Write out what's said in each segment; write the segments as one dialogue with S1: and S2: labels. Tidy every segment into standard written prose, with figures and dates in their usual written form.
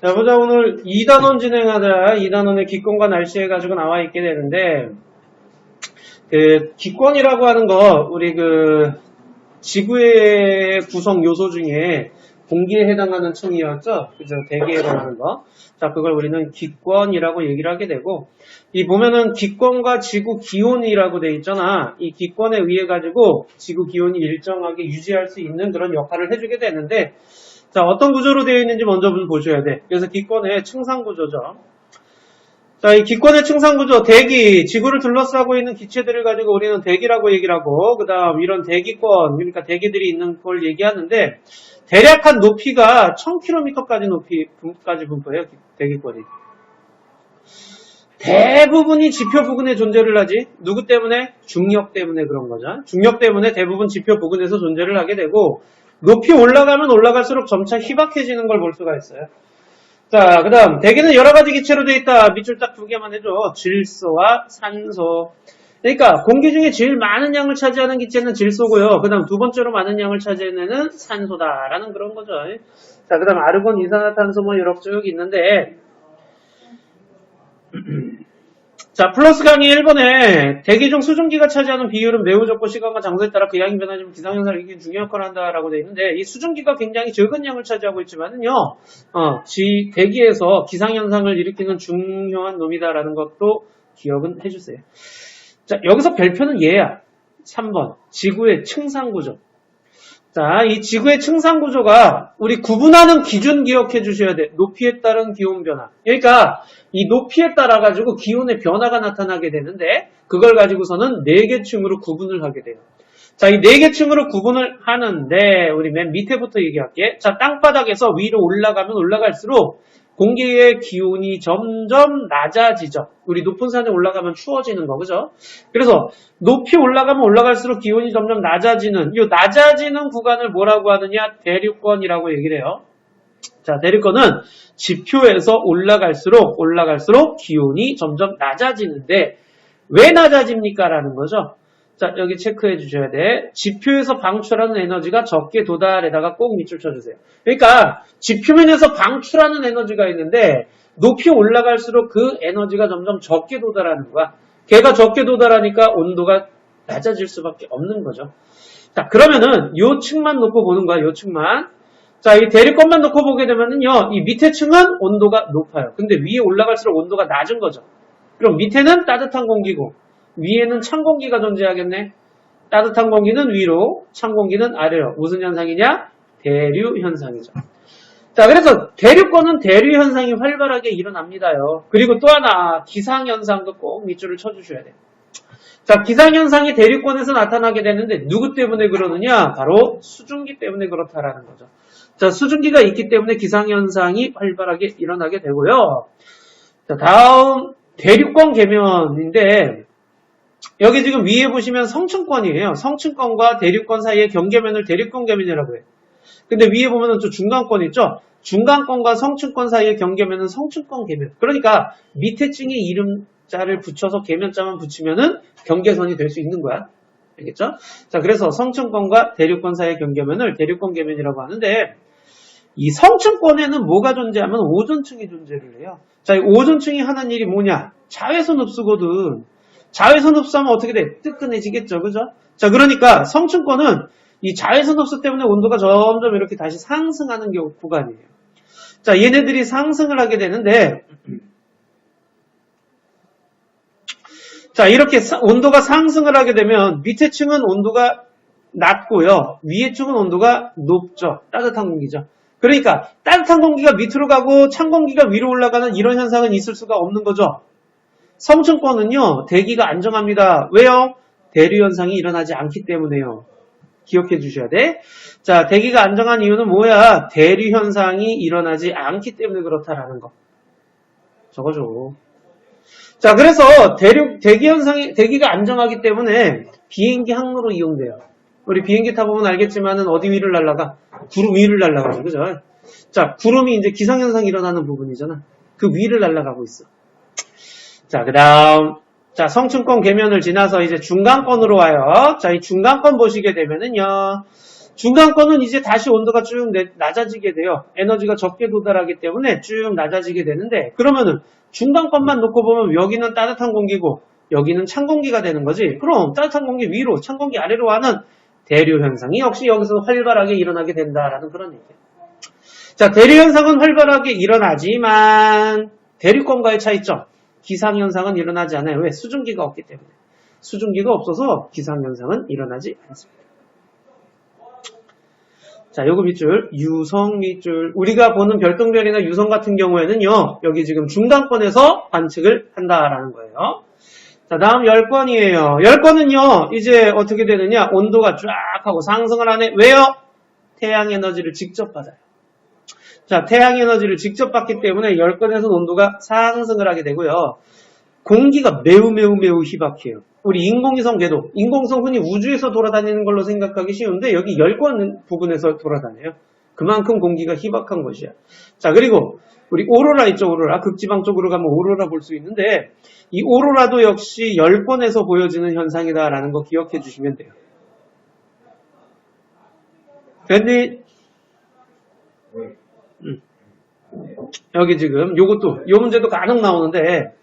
S1: 자, 보자. 오늘 2단원 진행하자. 2단원의 기권과 날씨 해가지고 나와 있게 되는데, 기권이라고 하는 거, 우리 지구의 구성 요소 중에 공기에 해당하는 층이었죠? 그죠? 대기에 해당하는 거. 자, 그걸 우리는 기권이라고 얘기를 하게 되고, 이 보면은 기권과 지구 기온이라고 돼 있잖아. 이 기권에 의해 가지고 지구 기온이 일정하게 유지할 수 있는 그런 역할을 해주게 되는데, 자, 어떤 구조로 되어 있는지 먼저 보셔야 돼. 그래서 기권의 층상 구조죠. 자, 이 기권의 층상 구조, 대기, 지구를 둘러싸고 있는 기체들을 가지고 우리는 대기라고 얘기를 하고, 그 다음 이런 대기권, 그러니까 대기들이 있는 걸 얘기하는데, 대략 한 높이가 1000km까지 높이까지 분포해요, 대기권이. 대부분이 지표 부근에 존재를 하지. 누구 때문에? 중력 때문에 그런 거죠. 중력 때문에 대부분 지표 부근에서 존재를 하게 되고, 높이 올라가면 올라갈수록 점차 희박해지는 걸 볼 수가 있어요. 자, 그 다음 대기는 여러 가지 기체로 되어 있다. 밑줄 딱 두 개만 해줘. 질소와 산소. 그러니까 공기 중에 제일 많은 양을 차지하는 기체는 질소고요. 그 다음 두 번째로 많은 양을 차지하는 애는 산소다라는 그런 거죠. 자, 그 다음 아르곤, 이산화탄소 뭐 이렇게 쭉 있는데, 자, 플러스 강의 1번에 대기 중 수증기가 차지하는 비율은 매우 적고 시간과 장소에 따라 그 양이 변하지만 기상현상을 이기는 중요한 역할을 한다라고 되어 있는데, 이 수증기가 굉장히 적은 양을 차지하고 있지만은요, 대기에서 기상현상을 일으키는 중요한 놈이다라는 것도 기억은 해주세요. 자, 여기서 별표는 얘야. 3번. 지구의 층상구조. 자, 이 지구의 층상구조가 우리 구분하는 기준 기억해 주셔야 돼. 높이에 따른 기온 변화. 그러니까 이 높이에 따라 가지고 기온의 변화가 나타나게 되는데, 그걸 가지고서는 4개 층으로 구분을 하게 돼요. 자, 이 4개 층으로 구분을 하는데, 우리 맨 밑에부터 얘기할게. 자, 땅바닥에서 위로 올라가면 올라갈수록 공기의 기온이 점점 낮아지죠. 우리 높은 산에 올라가면 추워지는 거, 그죠? 그래서 높이 올라가면 올라갈수록 기온이 점점 낮아지는, 이 낮아지는 구간을 뭐라고 하느냐? 대륙권이라고 얘기를 해요. 자, 대륙권은 지표에서 올라갈수록 기온이 점점 낮아지는데, 왜 낮아집니까? 라는 거죠. 자, 여기 체크해 주셔야 돼. 지표에서 방출하는 에너지가 적게 도달에다가 꼭 밑줄 쳐주세요. 그러니까 지표면에서 방출하는 에너지가 있는데, 높이 올라갈수록 그 에너지가 점점 적게 도달하는 거야. 걔가 적게 도달하니까 온도가 낮아질 수밖에 없는 거죠. 자, 그러면은 요 층만 놓고 보는 거야. 요 층만. 자, 이 대륙권만 놓고 보게 되면은요, 이 밑에 층은 온도가 높아요. 근데 위에 올라갈수록 온도가 낮은 거죠. 그럼 밑에는 따뜻한 공기고, 위에는 찬 공기가 존재하겠네. 따뜻한 공기는 위로, 찬 공기는 아래로. 무슨 현상이냐? 대류 현상이죠. 자, 그래서 대륙권은 대류 현상이 활발하게 일어납니다요. 그리고 또 하나, 기상 현상도 꼭 밑줄을 쳐주셔야 돼요. 자, 기상 현상이 대륙권에서 나타나게 되는데 누구 때문에 그러느냐? 바로 수증기 때문에 그렇다라는 거죠. 자, 수증기가 있기 때문에 기상 현상이 활발하게 일어나게 되고요. 자, 다음 대륙권 계면인데, 여기 지금 위에 보시면 성층권이에요. 성층권과 대륙권 사이의 경계면을 대륙권 계면이라고 해요. 근데 위에 보면은 또 중간권 있죠? 중간권과 성층권 사이의 경계면은 성층권 계면. 그러니까 밑에 층에 이름자를 붙여서 계면자만 붙이면은 경계선이 될 수 있는 거야. 알겠죠? 자, 그래서 성층권과 대륙권 사이의 경계면을 대륙권 계면이라고 하는데, 이 성층권에는 뭐가 존재하면 오존층이 존재를 해요. 자, 이 오존층이 하는 일이 뭐냐? 자외선 흡수거든. 자외선 흡수하면 어떻게 돼? 뜨끈해지겠죠, 그죠? 자, 그러니까 성층권은 이 자외선 흡수 때문에 온도가 점점 이렇게 다시 상승하는 구간이에요. 자, 얘네들이 상승을 하게 되는데, 자, 이렇게 온도가 상승을 하게 되면 밑에 층은 온도가 낮고요, 위에 층은 온도가 높죠. 따뜻한 공기죠. 그러니까 따뜻한 공기가 밑으로 가고 찬 공기가 위로 올라가는 이런 현상은 있을 수가 없는 거죠. 성층권은요, 대기가 안정합니다. 왜요? 대류 현상이 일어나지 않기 때문에요. 기억해 주셔야 돼. 자, 대기가 안정한 이유는 뭐야? 대류 현상이 일어나지 않기 때문에 그렇다라는 거. 적어줘. 자, 그래서 대기가 안정하기 때문에 비행기 항로로 이용돼요. 우리 비행기 타보면 알겠지만은 어디 위를 날아가? 구름 위를 날아가죠. 그죠? 자, 구름이 이제 기상현상이 일어나는 부분이잖아. 그 위를 날아가고 있어. 자, 그 다음. 자, 성층권 계면을 지나서 이제 중간권으로 와요. 자, 이 중간권 보시게 되면은요. 중간권은 이제 다시 온도가 쭉 낮아지게 돼요. 에너지가 적게 도달하기 때문에 쭉 낮아지게 되는데 그러면은 중간권만 놓고 보면 여기는 따뜻한 공기고 여기는 찬 공기가 되는 거지. 그럼 따뜻한 공기 위로, 찬 공기 아래로 하는 대류 현상이 역시 여기서 활발하게 일어나게 된다라는 그런 얘기예요. 자, 대류 현상은 활발하게 일어나지만 대류권과의 차이점, 기상현상은 일어나지 않아요. 왜? 수증기가 없기 때문에. 수증기가 없어서 기상현상은 일어나지 않습니다. 자, 요거 밑줄, 유성 밑줄. 우리가 보는 별똥별이나 유성 같은 경우에는요, 여기 지금 중간권에서 관측을 한다라는 거예요. 자, 다음 열권이에요. 열권은요, 이제 어떻게 되느냐, 온도가 쫙 하고 상승을 하네. 왜요? 태양 에너지를 직접 받아요. 자, 태양 에너지를 직접 받기 때문에 열권에서는 온도가 상승을 하게 되고요. 공기가 매우 희박해요. 우리 인공위성 궤도, 인공위성 흔히 우주에서 돌아다니는 걸로 생각하기 쉬운데 여기 열권 부근에서 돌아다녀요. 그만큼 공기가 희박한 것이야. 자, 그리고 우리 오로라 있죠, 오로라. 극지방 쪽으로 가면 오로라 볼 수 있는데 이 오로라도 역시 열권에서 보여지는 현상이다라는 거 기억해 주시면 돼요. 됐니? 여기 지금 요것도 요 문제도 간혹 나오는데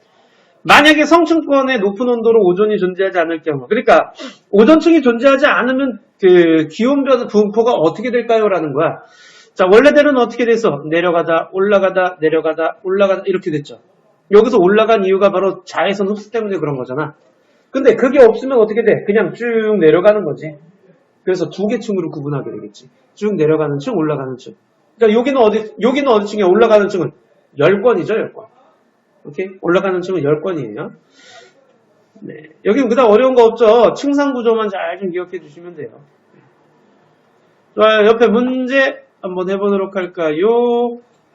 S1: 만약에 성층권의 높은 온도로 오존이 존재하지 않을 경우, 그러니까 오존층이 존재하지 않으면 그 기온 변화 분포가 어떻게 될까요? 라는 거야. 자, 원래대로는 어떻게 돼서 내려가다 올라가다 내려가다 올라가다 이렇게 됐죠. 여기서 올라간 이유가 바로 자외선 흡수 때문에 그런 거잖아. 근데 그게 없으면 어떻게 돼? 그냥 쭉 내려가는 거지. 그래서 두 개 층으로 구분하게 되겠지. 쭉 내려가는 층, 올라가는 층. 그러니까 여기는 어디 층이야? 올라가는 층은 열권이죠, 열권. 오케이? 올라가는 층은 열권이에요. 네. 여기는 그다음 어려운 거 없죠? 층상 구조만 잘 좀 기억해 주시면 돼요. 좋아요. 옆에 문제 한번 해보도록 할까요?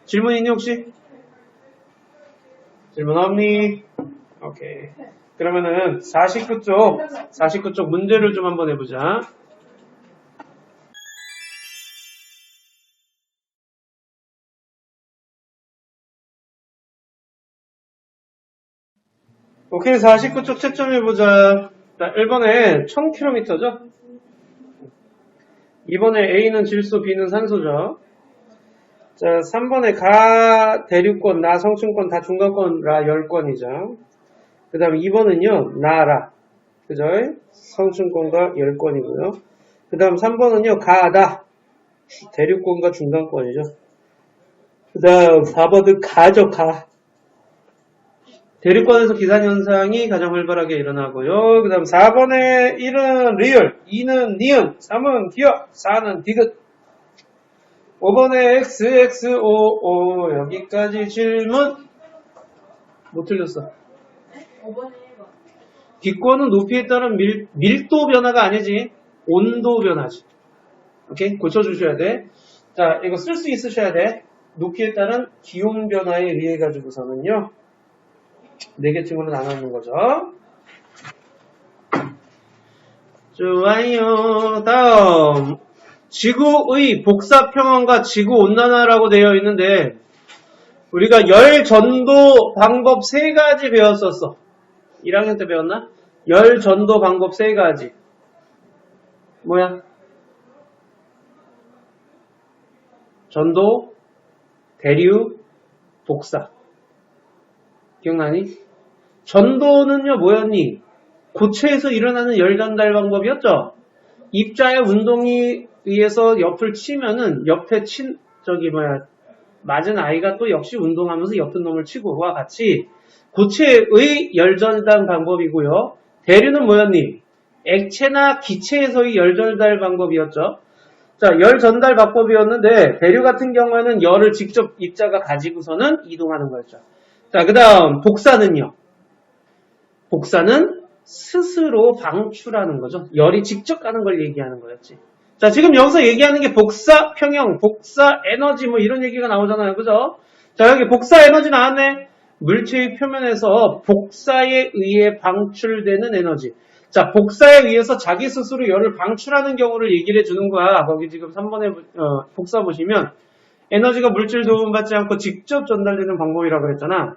S1: 질문 있니 혹시? 질문 없니? 오케이. 그러면은 49쪽 문제를 좀 한번 해보자. 오케이, 49쪽 채점해보자. 자, 1번에 1000km죠? 2번에 A는 질소, B는 산소죠? 자, 3번에 가, 대류권, 나, 성층권, 다 중간권, 라, 열권이죠? 그 다음에 2번은요, 나, 라. 그죠? 성층권과 열권이고요. 그 다음 3번은요, 가, 다. 대류권과 중간권이죠. 그 다음 4번은 가죠, 가. 대류권에서 기상현상이 가장 활발하게 일어나고요. 그 다음 4번에 1은 리얼, 2는 니은, 3은 기억, 4는 디귿. 5번에 X, X, O, O. 여기까지 질문. 못 틀렸어.
S2: 5번에 1번.
S1: 기권은 높이에 따른 밀도 변화가 아니지. 온도 변화지. 오케이? 고쳐주셔야 돼. 자, 이거 쓸 수 있으셔야 돼. 높이에 따른 기온 변화에 의해 가지고서는요. 4개 층으로 나누는 거죠. 좋아요. 다음. 지구의 복사평원과 지구온난화라고 되어 있는데 우리가 열 전도 방법 3가지 배웠었어. 1학년 때 배웠나? 열 전도 방법 3가지. 뭐야? 전도, 대류, 복사. 기억나니? 전도는요, 뭐였니? 고체에서 일어나는 열 전달 방법이었죠? 입자의 운동에 의해서 옆을 치면은, 옆에 맞은 아이가 또 역시 운동하면서 옆에 놈을 치고와 같이 고체의 열 전달 방법이고요. 대류는 뭐였니? 액체나 기체에서의 열 전달 방법이었죠? 자, 열 전달 방법이었는데, 대류 같은 경우에는 열을 직접 입자가 가지고서는 이동하는 거였죠. 자, 그 다음, 복사는요? 복사는 스스로 방출하는 거죠. 열이 직접 가는 걸 얘기하는 거였지. 자, 지금 여기서 얘기하는 게 복사 평형, 복사 에너지 뭐 이런 얘기가 나오잖아요. 그죠? 자, 여기 복사 에너지 나왔네? 물체의 표면에서 복사에 의해 방출되는 에너지. 자, 복사에 의해서 자기 스스로 열을 방출하는 경우를 얘기를 해주는 거야. 거기 지금 3번에 복사 보시면 에너지가 물질 도움받지 않고 직접 전달되는 방법이라고 했잖아.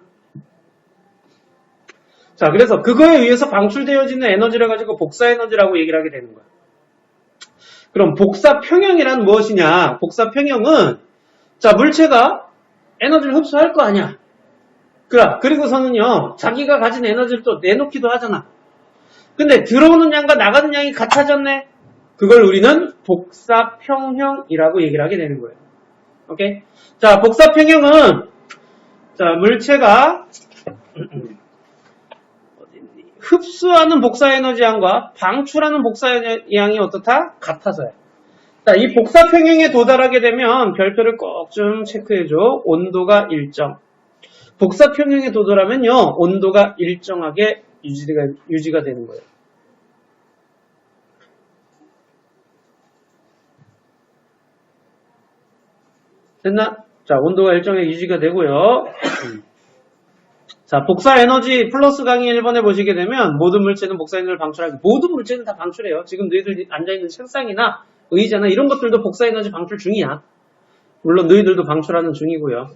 S1: 자, 그래서 그거에 의해서 방출되어지는 에너지를 가지고 복사 에너지라고 얘기를 하게 되는 거야. 그럼 복사 평형이란 무엇이냐? 복사 평형은 자 물체가 에너지를 흡수할 거 아니야. 그리고서는요 자기가 가진 에너지를 또 내놓기도 하잖아. 근데 들어오는 양과 나가는 양이 같아졌네. 그걸 우리는 복사 평형이라고 얘기를 하게 되는 거예요. 오케이? 자 복사 평형은 자 물체가 흡수하는 복사 에너지 양과 방출하는 복사 양이 어떻다? 같아서요. 자, 이 복사 평형에 도달하게 되면 별표를 꼭 좀 체크해줘. 온도가 일정. 복사 평형에 도달하면요, 온도가 일정하게 유지가 되는 거예요. 됐나? 자, 온도가 일정하게 유지가 되고요. 자, 복사 에너지 플러스 강의 1번에 보시게 되면 모든 물체는 복사 에너지를 방출하기. 모든 물체는 다 방출해요. 지금 너희들 앉아있는 책상이나 의자나 이런 것들도 복사 에너지 방출 중이야. 물론 너희들도 방출하는 중이고요.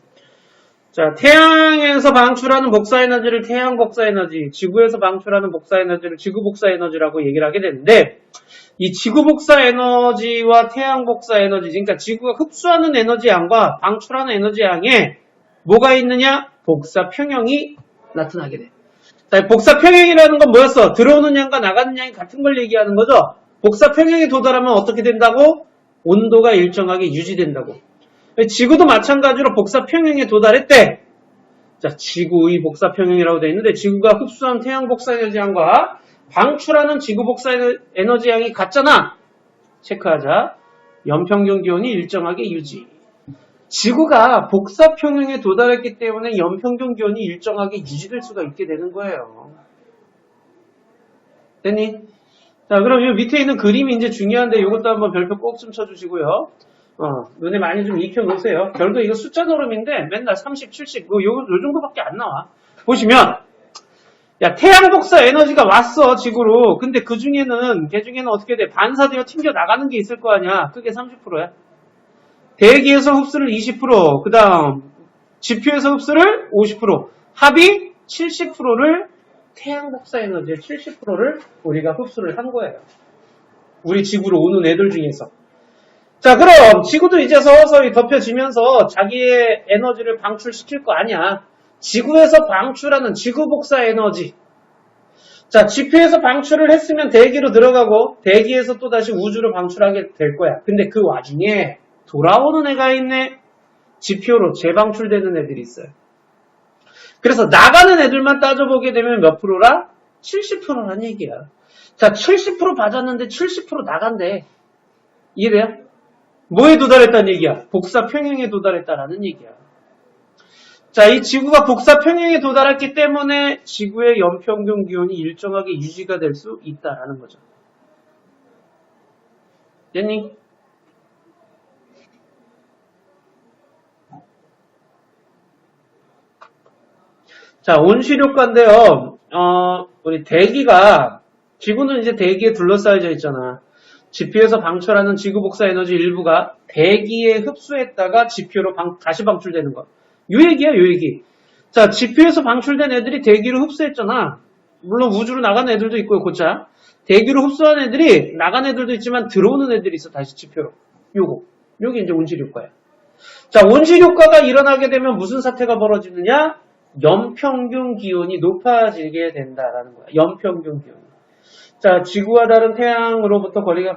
S1: 자, 태양에서 방출하는 복사 에너지를 태양 복사 에너지, 지구에서 방출하는 복사 에너지를 지구 복사 에너지라고 얘기를 하게 되는데 이 지구 복사 에너지와 태양 복사 에너지, 그러니까 지구가 흡수하는 에너지 양과 방출하는 에너지 양에 뭐가 있느냐? 복사 평형이 나타나게 돼. 자, 복사 평형이라는 건 뭐였어? 들어오는 양과 나가는 양이 같은 걸 얘기하는 거죠? 복사 평형에 도달하면 어떻게 된다고? 온도가 일정하게 유지된다고. 지구도 마찬가지로 복사 평형에 도달했대. 자, 지구의 복사 평형이라고 되어 있는데 지구가 흡수한 태양 복사 에너지 양과 방출하는 지구 복사 에너지 양이 같잖아. 체크하자. 연평균 기온이 일정하게 유지. 지구가 복사 평형에 도달했기 때문에 연평균 기온이 일정하게 유지될 수가 있게 되는 거예요. 됐니? 자, 그럼 이 밑에 있는 그림이 이제 중요한데 이것도 한번 별표 꼭 좀 쳐주시고요. 눈에 많이 좀 익혀놓으세요. 별도 이거 숫자 노름인데 맨날 30, 70, 요 정도밖에 안 나와. 보시면, 야, 태양 복사 에너지가 왔어, 지구로. 근데 걔 중에는 어떻게 돼? 반사되어 튕겨 나가는 게 있을 거 아니야. 그게 30%야. 대기에서 흡수를 20%, 그 다음, 지표에서 흡수를 50%, 합이 70%를 태양 복사 에너지의 70%를 우리가 흡수를 한 거예요. 우리 지구로 오는 애들 중에서. 자, 그럼 지구도 이제 서서히 덮여지면서 자기의 에너지를 방출시킬 거 아니야. 지구에서 방출하는 지구 복사 에너지. 자, 지표에서 방출을 했으면 대기로 들어가고 대기에서 또 다시 우주로 방출하게 될 거야. 근데 그 와중에 돌아오는 애가 있네. 지표로 재방출되는 애들이 있어요. 그래서 나가는 애들만 따져보게 되면 몇 프로라? 70%란 얘기야. 자, 70% 받았는데 70% 나간대. 이해돼요? 뭐에 도달했다는 얘기야? 복사 평형에 도달했다라는 얘기야. 자, 이 지구가 복사 평형에 도달했기 때문에 지구의 연평균 기온이 일정하게 유지가 될 수 있다라는 거죠. 됐니? 자, 온실효과인데요. 우리 대기가, 지구는 이제 대기에 둘러싸여져 있잖아. 지표에서 방출하는 지구 복사 에너지 일부가 대기에 흡수했다가 지표로 다시 방출되는 거. 요 얘기야, 요 얘기. 자, 지표에서 방출된 애들이 대기로 흡수했잖아. 물론 우주로 나간 애들도 있고요, 고짜. 대기로 흡수한 애들이 나간 애들도 있지만 들어오는 애들이 있어, 다시 지표로. 요게 이제 온실효과야. 자, 온실효과가 일어나게 되면 무슨 사태가 벌어지느냐? 연평균 기온이 높아지게 된다라는 거야. 연평균 기온. 자, 지구와 다른 태양으로부터 거리가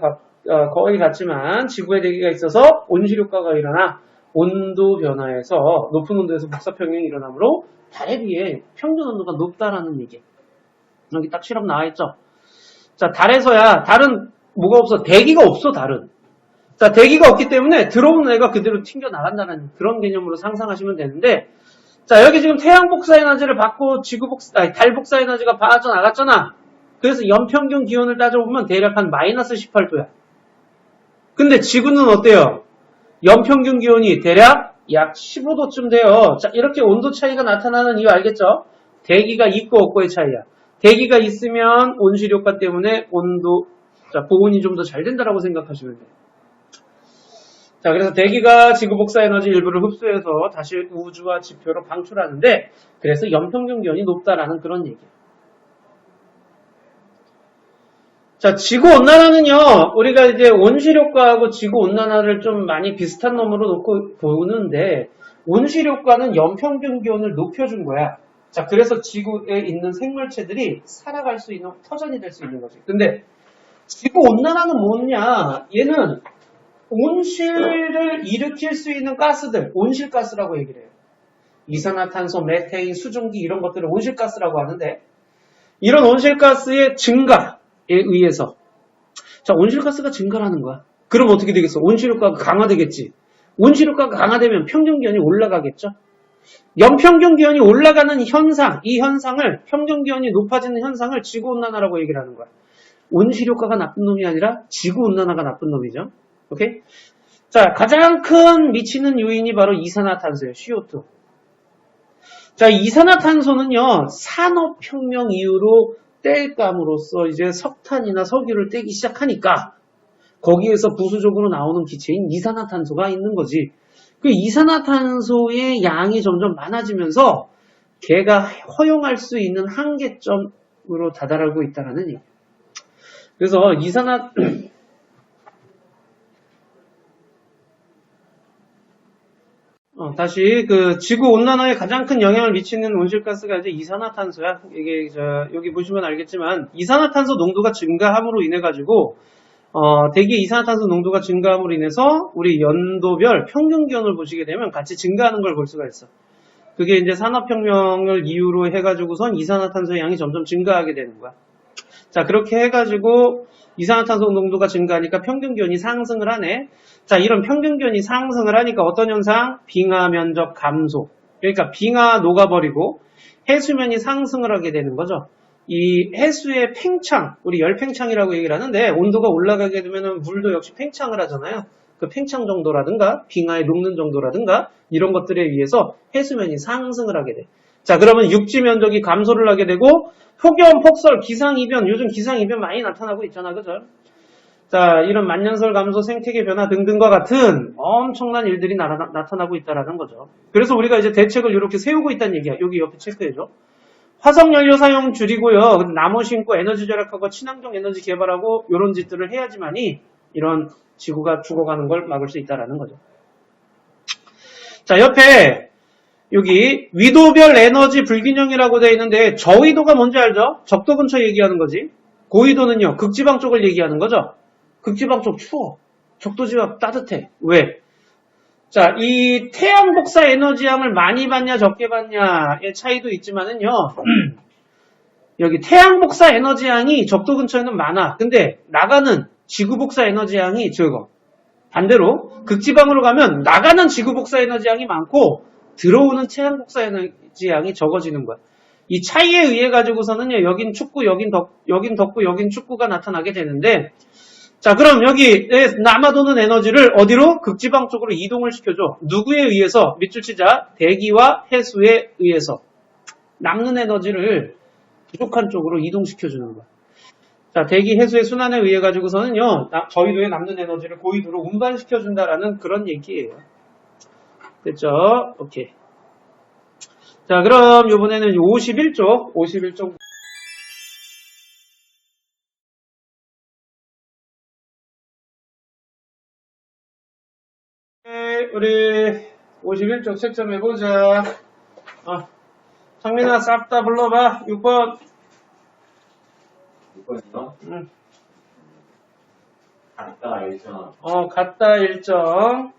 S1: 거의 같지만 지구의 대기가 있어서 온실효과가 일어나 온도 변화에서 높은 온도에서 복사 평형이 일어나므로 달에 비해 평균 온도가 높다라는 얘기. 여기 딱 실험 나와있죠. 자, 달에서야 달은 뭐가 없어? 대기가 없어, 달은. 자, 대기가 없기 때문에 들어오는 애가 그대로 튕겨 나간다는 그런 개념으로 상상하시면 되는데, 자, 여기 지금 태양 복사 에너지를 받고 달 복사 에너지가 빠져나갔잖아. 그래서 연평균 기온을 따져보면 대략 한 마이너스 18도야. 근데 지구는 어때요? 연평균 기온이 대략 약 15도쯤 돼요. 자, 이렇게 온도 차이가 나타나는 이유 알겠죠? 대기가 있고 없고의 차이야. 대기가 있으면 온실효과 때문에 보온이 좀 더 잘 된다라고 생각하시면 돼요. 자, 그래서 대기가 지구 복사 에너지 일부를 흡수해서 다시 우주와 지표로 방출하는데, 그래서 연평균 기온이 높다라는 그런 얘기예요. 자, 지구온난화는요, 우리가 이제 온실효과하고 지구온난화를 좀 많이 비슷한 놈으로 놓고 보는데, 온실효과는 연평균기온을 높여준 거야. 자, 그래서 지구에 있는 생물체들이 살아갈 수 있는 터전이 될 수 있는 거지. 근데 지구온난화는 뭐냐? 얘는 온실을 일으킬 수 있는 가스들, 온실가스라고 얘기를 해요. 이산화탄소, 메테인, 수증기 이런 것들을 온실가스라고 하는데, 이런 온실가스의 증가에 의해서, 자, 온실가스가 증가라는 거야. 그럼 어떻게 되겠어? 온실효과가 강화되겠지. 온실효과가 강화되면 평균기온이 올라가겠죠? 연평균기온이 올라가는 현상, 이 현상을, 평균기온이 높아지는 현상을 지구온난화라고 얘기를 하는 거야. 온실효과가 나쁜 놈이 아니라 지구온난화가 나쁜 놈이죠. 오케이? 자, 가장 큰 미치는 요인이 바로 이산화탄소예요. CO2. 자, 이산화탄소는요, 산업혁명 이후로 땔감으로써 이제 석탄이나 석유를 떼기 시작하니까 거기에서 부수적으로 나오는 기체인 이산화탄소가 있는 거지. 그 이산화탄소의 양이 점점 많아지면서 걔가 허용할 수 있는 한계점으로 다다르고 있다는 얘기예요. 그래서 다시 그 지구 온난화에 가장 큰 영향을 미치는 온실가스가 이제 이산화탄소야. 이게 여기 보시면 알겠지만 이산화탄소 농도가 증가함으로 인해 가지고 대기의 이산화탄소 농도가 증가함으로 인해서 우리 연도별 평균 기온을 보시게 되면 같이 증가하는 걸 볼 수가 있어. 그게 이제 산업혁명을 이유로 해가지고선 이산화탄소의 양이 점점 증가하게 되는 거야. 자, 그렇게 해가지고 이산화탄소 농도가 증가하니까 평균 기온이 상승을 하네. 자, 이런 평균 기온이 상승을 하니까 어떤 현상? 빙하 면적 감소. 그러니까 빙하 녹아버리고 해수면이 상승을 하게 되는 거죠. 이 해수의 팽창, 우리 열팽창이라고 얘기를 하는데 온도가 올라가게 되면 물도 역시 팽창을 하잖아요. 그 팽창 정도라든가 빙하에 녹는 정도라든가 이런 것들에 의해서 해수면이 상승을 하게 돼. 자, 그러면 육지 면적이 감소를 하게 되고 폭염, 폭설, 기상이변, 요즘 기상이변 많이 나타나고 있잖아, 그죠? 자, 이런 만년설 감소, 생태계 변화 등등과 같은 엄청난 일들이 나타나고 있다는 거죠. 그래서 우리가 이제 대책을 이렇게 세우고 있다는 얘기야. 여기 옆에 체크해줘. 화석연료 사용 줄이고요. 나무 심고 에너지 절약하고 친환경 에너지 개발하고 이런 짓들을 해야지만이 이런 지구가 죽어가는 걸 막을 수 있다는 거죠. 자, 옆에 여기 위도별 에너지 불균형이라고 되어 있는데 저위도가 뭔지 알죠? 적도 근처 얘기하는 거지. 고위도는요. 극지방 쪽을 얘기하는 거죠. 극지방 쪽 추워. 적도 지방 따뜻해. 왜? 자, 이 태양 복사 에너지양을 많이 받냐 적게 받냐의 차이도 있지만은요. 여기 태양 복사 에너지양이 적도 근처에는 많아. 근데 나가는 지구 복사 에너지양이 적어. 반대로 극지방으로 가면 나가는 지구 복사 에너지양이 많고 들어오는 태양 복사 에너지양이 적어지는 거야. 이 차이에 의해 가지고서는요. 여긴 춥고 여긴 덥고 여긴 춥고가 나타나게 되는데 자, 그럼 여기 남아도는 에너지를 어디로? 극지방 쪽으로 이동을 시켜줘. 누구에 의해서? 밑줄 치자. 대기와 해수에 의해서. 남는 에너지를 부족한 쪽으로 이동시켜주는 거야. 자, 대기, 해수의 순환에 의해 가지고서는요, 저위도에 남는 에너지를 고위도로 운반시켜준다라는 그런 얘기예요. 됐죠? 오케이. 자, 그럼 이번에는 51쪽. 우리 51쪽 채점해보자. 창민아 싹 다 불러봐. 6번.
S3: 6번이요?
S1: 응.
S3: 같다 일정.
S1: 같다 일정.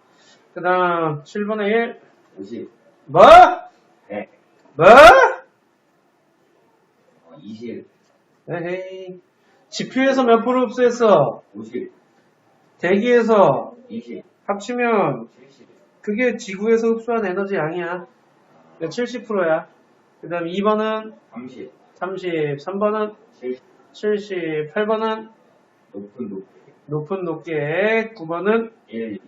S1: 그 다음 7분의 1.
S3: 50.
S1: 뭐?
S3: 100.
S1: 뭐?
S3: 20.
S1: 에헤이. 지표에서 몇 프로 흡수했어?
S3: 50.
S1: 대기에서
S3: 20.
S1: 합치면
S3: 70.
S1: 그게 지구에서 흡수한 에너지 양이야. 70%야. 그 다음 2번은
S3: 30.
S1: 3번은 70, 8번은 높은 높게, 9번은
S3: 1.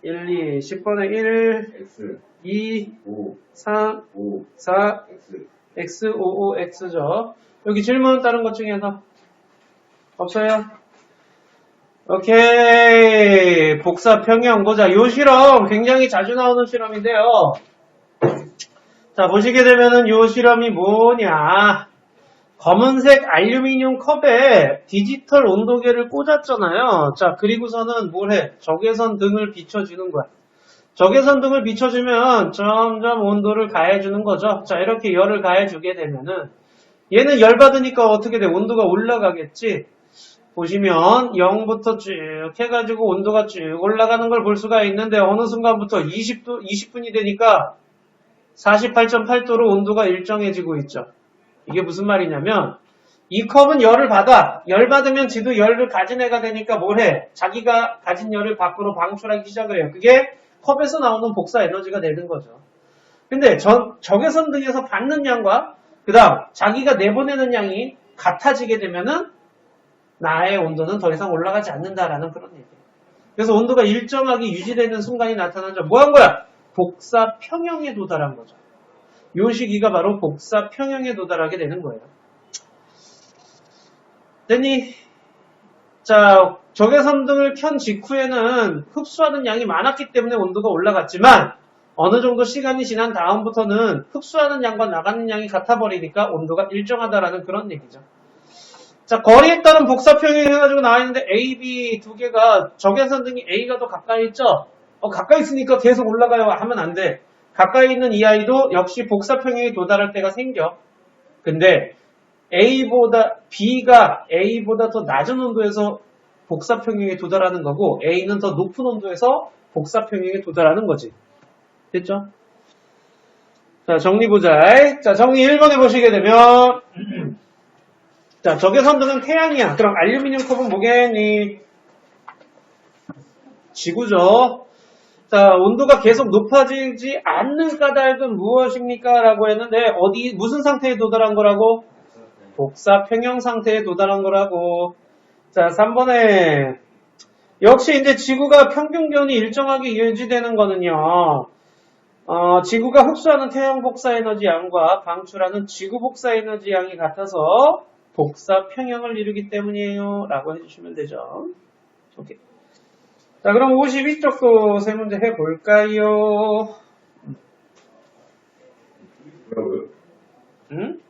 S1: 1, 2, 10번에 1,
S3: X.
S1: 2,
S3: 5.
S1: 3,
S3: 5.
S1: 4,
S3: X.
S1: X, 5, 5, X죠. 여기 질문 다른 것 중에서 없어요? 오케이. 복사 평형 보자. 요 실험 굉장히 자주 나오는 실험인데요. 자, 보시게 되면은 요 실험이 뭐냐. 검은색 알루미늄 컵에 디지털 온도계를 꽂았잖아요. 자, 그리고서는 뭘 해? 적외선 등을 비춰주는 거야. 적외선 등을 비춰주면 점점 온도를 가해주는 거죠. 자, 이렇게 열을 가해주게 되면은 얘는 열 받으니까 어떻게 돼? 온도가 올라가겠지? 보시면 0부터 쭉 해가지고 온도가 쭉 올라가는 걸 볼 수가 있는데 어느 순간부터 20분이 되니까 48.8도로 온도가 일정해지고 있죠. 이게 무슨 말이냐면 이 컵은 열을 받아. 열 받으면 지도 열을 가진 애가 되니까 뭘 해? 자기가 가진 열을 밖으로 방출하기 시작을 해요. 그게 컵에서 나오는 복사 에너지가 되는 거죠. 근데 적외선 등에서 받는 양과 그 다음 자기가 내보내는 양이 같아지게 되면은 나의 온도는 더 이상 올라가지 않는다라는 그런 얘기예요. 그래서 온도가 일정하게 유지되는 순간이 나타나죠. 뭐 한 거야? 복사 평형에 도달한 거죠. 요 시기가 바로 복사 평형에 도달하게 되는 거예요. 됐니? 자, 적외선 등을 켠 직후에는 흡수하는 양이 많았기 때문에 온도가 올라갔지만 어느 정도 시간이 지난 다음부터는 흡수하는 양과 나가는 양이 같아버리니까 온도가 일정하다라는 그런 얘기죠. 자, 거리에 따른 복사 평형 해가지고 나와 있는데 A, B 두 개가 적외선 등이 A가 더 가까이 있죠? 가까이 있으니까 계속 올라가요 하면 안 돼. 가까이 있는 이 아이도 역시 복사 평형에 도달할 때가 생겨. 근데 B가 A보다 더 낮은 온도에서 복사 평형에 도달하는 거고 A는 더 높은 온도에서 복사 평형에 도달하는 거지. 됐죠? 자, 정리 보자. 자, 정리 1번에 보시게 되면 자, 적외선 등은 태양이야. 그럼 알루미늄 컵은 뭐겠니? 지구죠. 자, 온도가 계속 높아지지 않는 까닭은 무엇입니까? 라고 했는데 무슨 상태에 도달한 거라고? 복사 평형 상태에 도달한 거라고. 자, 3번에 역시 이제 지구가 평균 기온이 일정하게 유지되는 거는요. 지구가 흡수하는 태양 복사 에너지 양과 방출하는 지구 복사 에너지 양이 같아서 복사 평형을 이루기 때문이에요. 라고 해주시면 되죠. 오케이. 자, 그럼 52쪽도 세 문제 해볼까요?
S3: 뭐라고요?
S1: 응?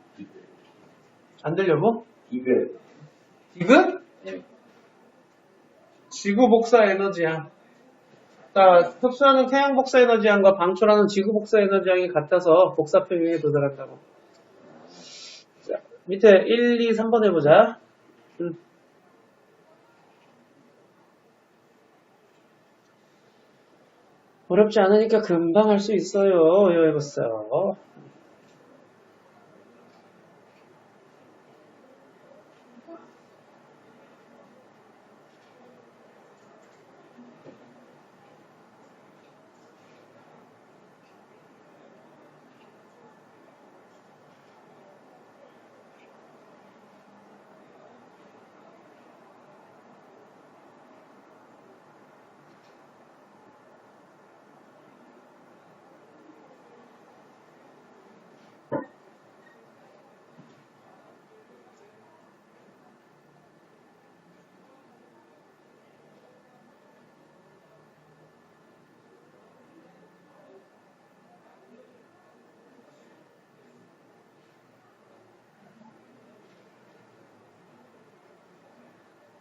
S1: 안 들려고?
S3: 디귿.
S1: 디귿? 지구 복사 에너지양. 자, 흡수하는 태양 복사 에너지 양과 방출하는 지구 복사 에너지 양이 같아서 복사 평형에 도달한다고. 자, 밑에 1, 2, 3번 해보자. 어렵지 않으니까 금방 할 수 있어요. 이거 해봤어요.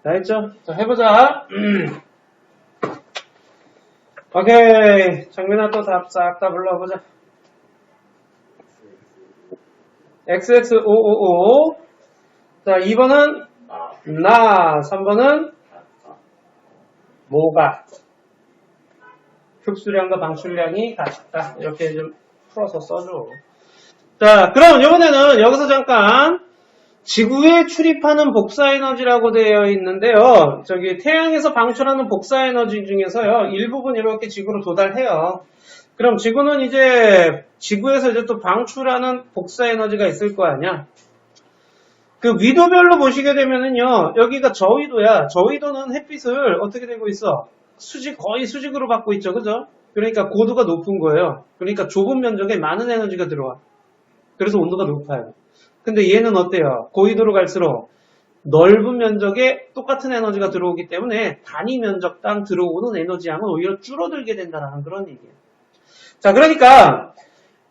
S1: 다 했죠? 자, 해보자. 오케이. 정민아 또 답 싹 다 불러보자. XX555. 자, 2번은 나. 3번은 뭐가. 흡수량과 방출량이 같다. 이렇게 좀 풀어서 써줘. 자, 그럼 이번에는 여기서 잠깐 지구에 출입하는 복사에너지라고 되어 있는데요. 저기 태양에서 방출하는 복사에너지 중에서요. 일부분 이렇게 지구로 도달해요. 그럼 지구는 이제 지구에서 이제 또 방출하는 복사에너지가 있을 거 아니야. 그 위도별로 보시게 되면은요. 여기가 저위도야. 저위도는 햇빛을 어떻게 되고 있어? 거의 수직으로 받고 있죠. 그죠? 그러니까 고도가 높은 거예요. 그러니까 좁은 면적에 많은 에너지가 들어와. 그래서 온도가 높아요. 근데 얘는 어때요? 고위도로 갈수록 넓은 면적에 똑같은 에너지가 들어오기 때문에 단위 면적당 들어오는 에너지 양은 오히려 줄어들게 된다는 그런 얘기예요. 자, 그러니까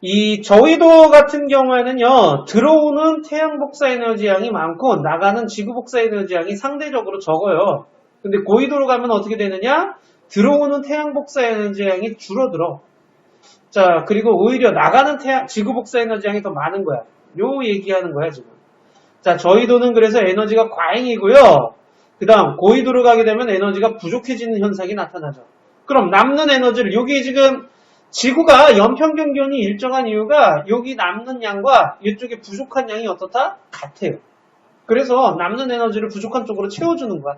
S1: 이 저위도 같은 경우에는요, 들어오는 태양 복사 에너지 양이 많고 나가는 지구 복사 에너지 양이 상대적으로 적어요. 근데 고위도로 가면 어떻게 되느냐? 들어오는 태양 복사 에너지 양이 줄어들어. 자, 그리고 오히려 나가는 지구 복사 에너지 양이 더 많은 거야. 요 얘기하는 거야, 지금. 자, 저위도는 그래서 에너지가 과잉이고요. 그 다음, 고위도로 가게 되면 에너지가 부족해지는 현상이 나타나죠. 그럼 남는 에너지를, 여기 지금 지구가 연평균 기온이 일정한 이유가 여기 남는 양과 이쪽에 부족한 양이 어떻다? 같아요. 그래서 남는 에너지를 부족한 쪽으로 채워주는 거야.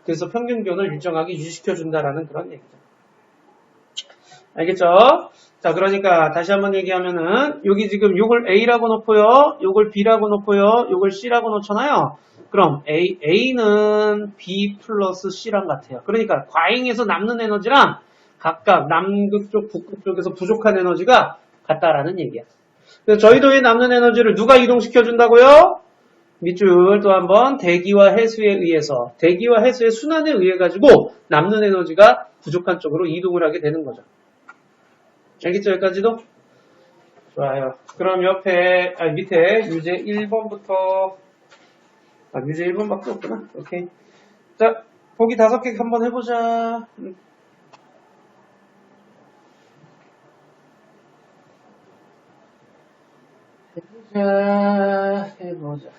S1: 그래서 평균 기온을 일정하게 유지시켜준다라는 그런 얘기죠. 알겠죠? 자, 그러니까 다시 한번 얘기하면은 여기 지금 요걸 A라고 놓고요. 요걸 B라고 놓고요. 요걸 C라고 놓잖아요. 그럼 A는 B 플러스 C랑 같아요. 그러니까 과잉에서 남는 에너지랑 각각 남극 쪽, 북극 쪽에서 부족한 에너지가 같다라는 얘기야. 그래서 저희도의 남는 에너지를 누가 이동시켜준다고요? 밑줄 또 한번 대기와 해수에 의해서, 대기와 해수의 순환에 의해 가지고 남는 에너지가 부족한 쪽으로 이동을 하게 되는 거죠. 알겠죠? 여기까지도? 좋아요. 그럼 밑에 유제 1번부터, 유제 1번밖에 없구나. 오케이. 자, 보기 5개 한번 해보자. 해보자.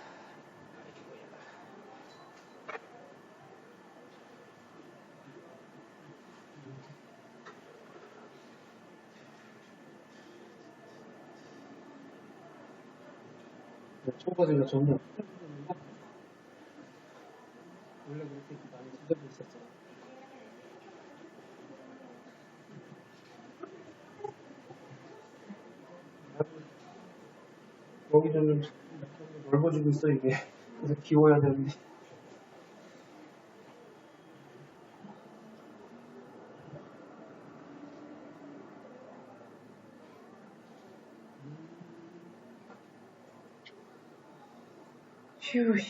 S1: 초과제가 전혀 원래 그렇게 많이 지적이 있었어요. 여기 좀 넓어지고 있어 이게. 그래서 비워야 되는데. 휴.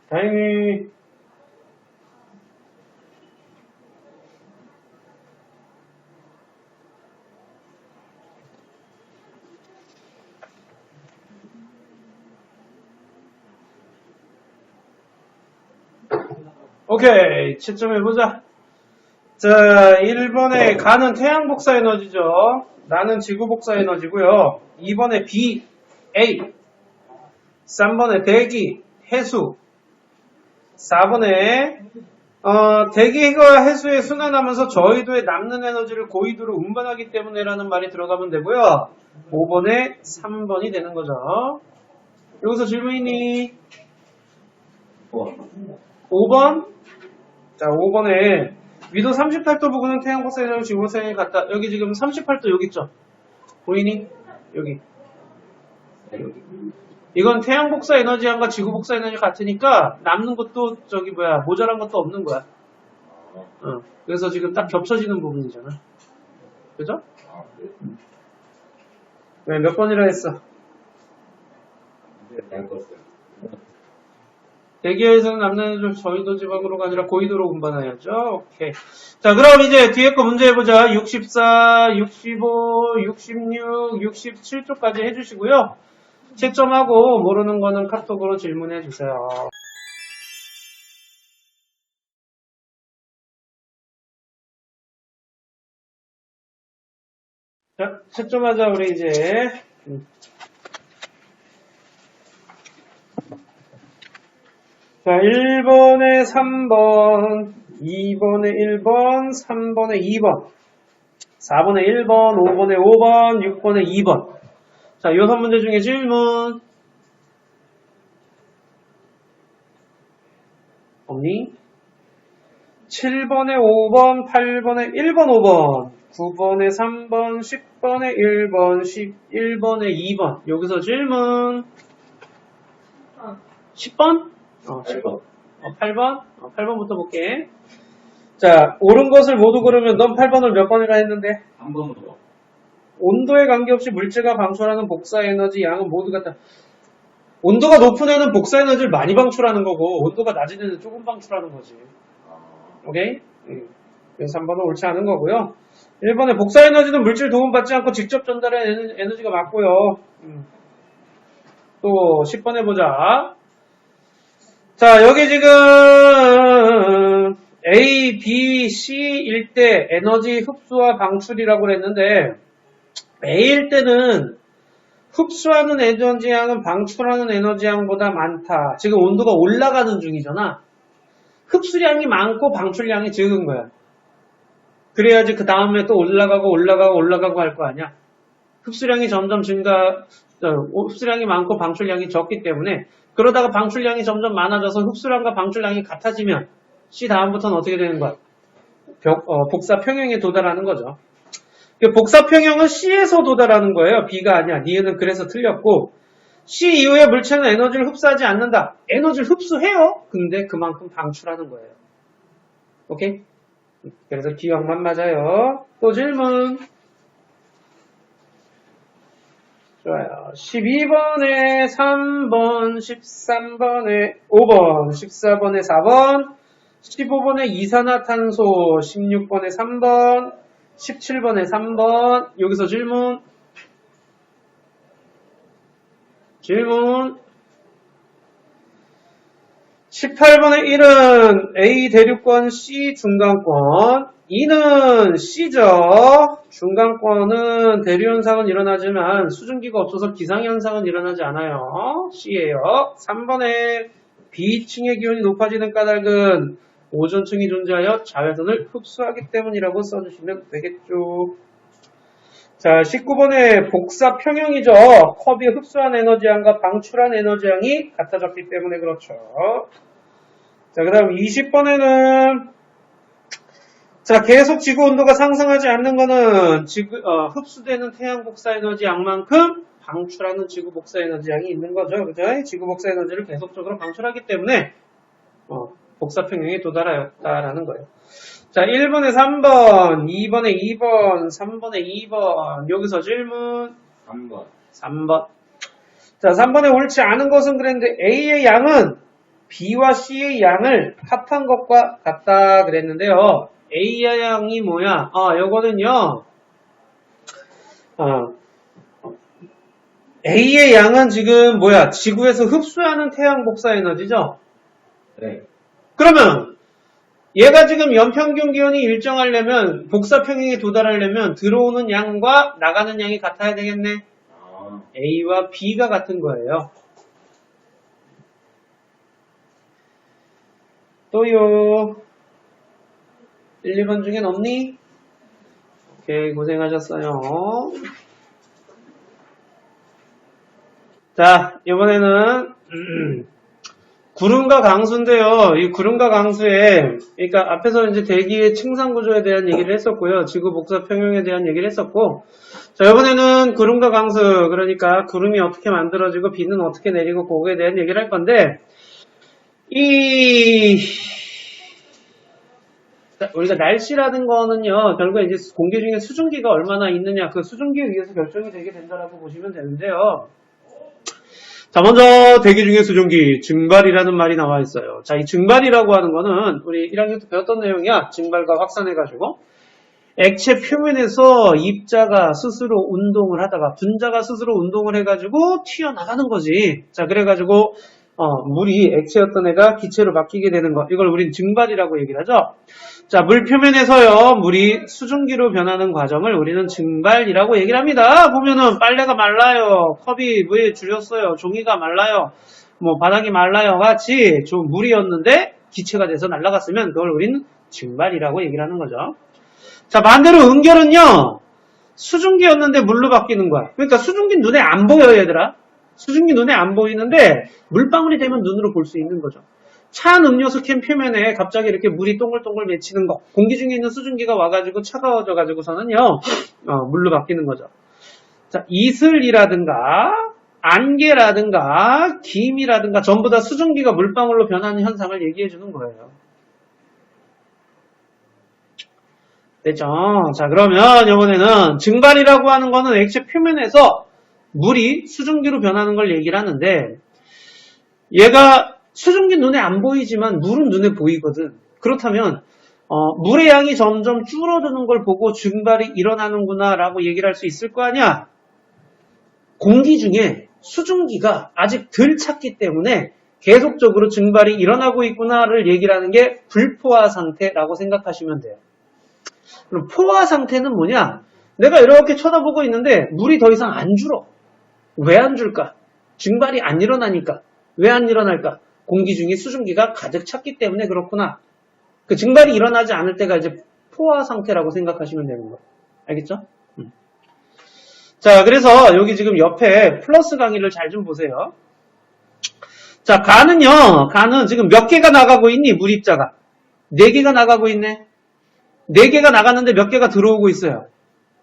S1: 다행히 오케이 채점해보자. 자 1번에 가는 태양 복사 에너지죠. 나는 지구 복사 에너지고요. 2번에 B, A 3번에 대기, 해수 4번에 대기가 해수에 순환하면서 저위도에 남는 에너지를 고위도로 운반하기 때문에라는 말이 들어가면 되고요. 5번에 3번이 되는 거죠. 여기서 질문 있니? 5번? 자, 5번에 위도 38도 부근은 태양 복사 에너지 지구 복사 에너지 같다. 여기 지금 38도 여기 있죠? 보이니? 여기. 이건 태양 복사 에너지양과 지구 복사 에너지 같으니까 남는 것도 모자란 것도 없는 거야. 그래서 지금 딱 겹쳐지는 부분이잖아. 그죠? 왜 몇 번이라 했어? 대기하에서는 남는 애들 저희도 지방으로가 아니라 고緯도로 운반해야죠. 오케이. 자, 그럼 이제 뒤에 거 문제 해보자. 64, 65, 66, 67쪽까지 해주시고요. 채점하고 모르는 거는 카톡으로 질문해 주세요. 자, 채점하자, 우리 이제. 자, 1번에 3번, 2번에 1번, 3번에 2번, 4번에 1번, 5번에 5번, 6번에 2번. 자, 요 3문제 중에 질문. 없니? 7번에 5번, 8번에 1번, 5번, 9번에 3번, 10번에 1번, 11번에 2번. 여기서 질문. 10번? 10번. 8번? 8번부터 볼게. 자, 옳은 것을 모두 고르면 넌 8번을 몇 번이나 했는데?
S3: 한 번으로.
S1: 온도에 관계없이 물체가 방출하는 복사 에너지 양은 모두 같다. 온도가 높은 애는 복사 에너지를 많이 방출하는 거고, 온도가 낮은 애는 조금 방출하는 거지. 오케이? 그래서 3번은 옳지 않은 거고요. 1번에 복사 에너지는 물질 도움받지 않고 직접 전달하는 에너지가 맞고요. 또 10번 해보자. 자, 여기 지금 A, B, C일 때 에너지 흡수와 방출이라고 그랬는데 A일 때는 흡수하는 에너지 양은 방출하는 에너지 양보다 많다. 지금 온도가 올라가는 중이잖아. 흡수량이 많고 방출량이 적은 거야. 그래야지 그 다음에 또 올라가고 할 거 아니야. 흡수량이 점점 흡수량이 많고 방출량이 적기 때문에 그러다가 방출량이 점점 많아져서 흡수량과 방출량이 같아지면 C 다음부터는 어떻게 되는 거야? 복사 평형에 도달하는 거죠. 복사 평형은 C에서 도달하는 거예요. B가 아니야. 니은은 그래서 틀렸고 C 이후에 물체는 에너지를 흡수하지 않는다. 에너지를 흡수해요. 근데 그만큼 방출하는 거예요. 오케이? 그래서 기억만 맞아요. 또 질문. 좋아요. 12번에 3번, 13번에 5번, 14번에 4번, 15번에 이산화탄소, 16번에 3번, 17번에 3번. 여기서 질문. 18번에 1은 A 대륙권, C 중간권. 2는 C죠. 중간권은 대류현상은 일어나지만 수증기가 없어서 기상현상은 일어나지 않아요. C예요. 3번에 B층의 기온이 높아지는 까닭은 오존층이 존재하여 자외선을 흡수하기 때문이라고 써주시면 되겠죠. 자, 19번에 복사 평형이죠. 컵이 흡수한 에너지양과 방출한 에너지양이 같아졌기 때문에 그렇죠. 자, 그 다음 20번에는 자, 계속 지구 온도가 상승하지 않는 거는 흡수되는 태양 복사 에너지 양만큼 방출하는 지구 복사 에너지 양이 있는 거죠. 그죠? 지구 복사 에너지를 계속적으로 방출하기 때문에 복사 평형에 도달하였다라는 거예요. 자, 1번에 3번, 2번에 2번, 3번에 2번. 여기서 질문. 3번. 자, 3번에 옳지 않은 것은 그랬는데 A의 양은 B와 C의 양을 합한 것과 같다 그랬는데요. A의 양이 뭐야? 요거는요. A의 양은 지금 뭐야? 지구에서 흡수하는 태양 복사 에너지죠?
S3: 네.
S1: 그러면 얘가 지금 연평균 기온이 일정하려면 복사 평형에 도달하려면 들어오는 양과 나가는 양이 같아야 되겠네. A와 B가 같은 거예요. 또요. 1, 2번 중엔 없니? 오케이, 고생하셨어요. 자, 이번에는 구름과 강수인데요. 이 구름과 강수에, 그러니까 앞에서 이제 대기의 층상 구조에 대한 얘기를 했었고요. 지구 복사 평형에 대한 얘기를 했었고, 자, 이번에는 구름과 강수, 그러니까 구름이 어떻게 만들어지고 비는 어떻게 내리고 그거에 대한 얘기를 할 건데, 우리가 날씨라는 거는요, 결국에 이제 공기 중에 수증기가 얼마나 있느냐, 그 수증기에 의해서 결정이 되게 된다라고 보시면 되는데요. 자, 먼저 대기 중의 수증기, 증발이라는 말이 나와 있어요. 자, 이 증발이라고 하는 거는 우리 1학년 때 배웠던 내용이야. 증발과 확산해가지고 액체 표면에서 입자가 스스로 운동을 하다가 분자가 스스로 운동을 해가지고 튀어나가는 거지. 자, 그래가지고 물이 액체였던 애가 기체로 바뀌게 되는 거. 이걸 우린 증발이라고 얘기를 하죠. 자, 물 표면에서요, 물이 수증기로 변하는 과정을 우리는 증발이라고 얘기를 합니다. 보면은 빨래가 말라요. 컵이 물에 줄였어요. 종이가 말라요. 뭐 바닥이 말라요. 같이 좀 물이었는데 기체가 돼서 날아갔으면 그걸 우리는 증발이라고 얘기를 하는 거죠. 자, 반대로 응결은요, 수증기였는데 물로 바뀌는 거야. 그러니까 수증기 눈에 안 보여, 얘들아. 수증기 눈에 안 보이는데 물방울이 되면 눈으로 볼 수 있는 거죠. 찬 음료수 캔 표면에 갑자기 이렇게 물이 동글동글 맺히는 거. 공기 중에 있는 수증기가 와가지고 차가워져가지고서는요, 물로 바뀌는 거죠. 자, 이슬이라든가, 안개라든가, 김이라든가 전부 다 수증기가 물방울로 변하는 현상을 얘기해 주는 거예요. 됐죠? 자, 그러면 이번에는 증발이라고 하는 거는 액체 표면에서 물이 수증기로 변하는 걸 얘기를 하는데, 얘가 수증기 눈에 안 보이지만 물은 눈에 보이거든. 그렇다면 물의 양이 점점 줄어드는 걸 보고 증발이 일어나는구나 라고 얘기를 할 수 있을 거 아니야. 공기 중에 수증기가 아직 덜 찼기 때문에 계속적으로 증발이 일어나고 있구나를 얘기를 하는 게 불포화 상태라고 생각하시면 돼요. 그럼 포화 상태는 뭐냐? 내가 이렇게 쳐다보고 있는데 물이 더 이상 안 줄어. 왜 안 줄까? 증발이 안 일어나니까. 왜 안 일어날까? 공기 중에 수증기가 가득 찼기 때문에 그렇구나. 그 증발이 일어나지 않을 때가 이제 포화 상태라고 생각하시면 되는 거예요. 알겠죠? 자, 그래서 여기 지금 옆에 플러스 강의를 잘 좀 보세요. 자, 간은 지금 몇 개가 나가고 있니? 물입자가. 4개가 나가고 있네. 4개가 나갔는데 몇 개가 들어오고 있어요?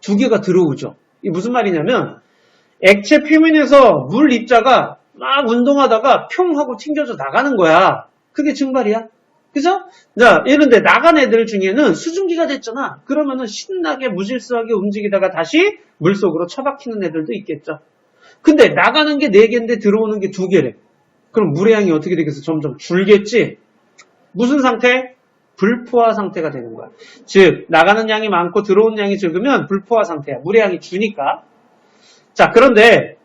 S1: 2개가 들어오죠. 이게 무슨 말이냐면 액체 표면에서 물 입자가 막 운동하다가 평 하고 튕겨져 나가는 거야. 그게 증발이야. 그죠? 자, 이런데 나간 애들 중에는 수증기가 됐잖아. 그러면은 신나게 무질서하게 움직이다가 다시 물속으로 처박히는 애들도 있겠죠. 근데 나가는 게 4개인데 들어오는 게 2개래. 그럼 물의 양이 어떻게 되겠어? 점점 줄겠지? 무슨 상태? 불포화 상태가 되는 거야. 즉, 나가는 양이 많고 들어오는 양이 적으면 불포화 상태야. 물의 양이 주니까. 자, 그런데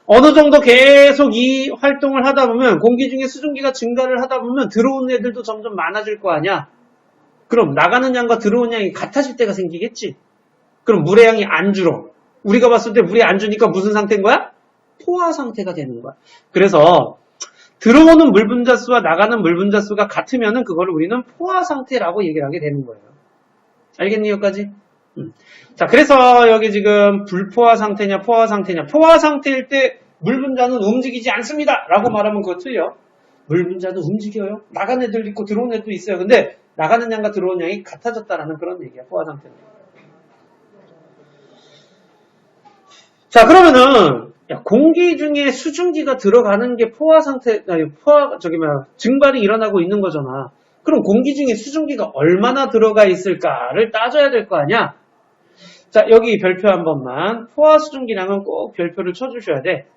S1: 어느 정도 계속 이 활동을 하다 보면 공기 중에 수증기가 증가를 하다 보면 들어오는 애들도 점점 많아질 거 아니야. 그럼 나가는 양과 들어오는 양이 같아질 때가 생기겠지. 그럼 물의 양이 안 줄어. 우리가 봤을 때 물이 안 주니까 무슨 상태인 거야? 포화 상태가 되는 거야. 그래서 들어오는 물 분자수와 나가는 물 분자수가 같으면은 그걸 우리는 포화 상태라고 얘기를 하게 되는 거예요. 알겠니, 여기까지? 자, 그래서 여기 지금 불포화 상태냐, 포화 상태냐. 포화 상태일 때 물 분자는 움직이지 않습니다. 라고 말하면 그거 틀려. 물 분자는 움직여요. 나가는 애들 있고 들어오는 애도 있어요. 근데 나가는 양과 들어오는 양이 같아졌다라는 그런 얘기야. 포화 상태는. 자, 그러면은 공기 중에 수증기가 들어가는 게 포화 상태, 증발이 일어나고 있는 거잖아. 그럼 공기 중에 수증기가 얼마나 들어가 있을까를 따져야 될 거 아니야? 자, 여기 별표 한 번만. 포화 수증기량은 꼭 별표를 쳐주셔야 돼.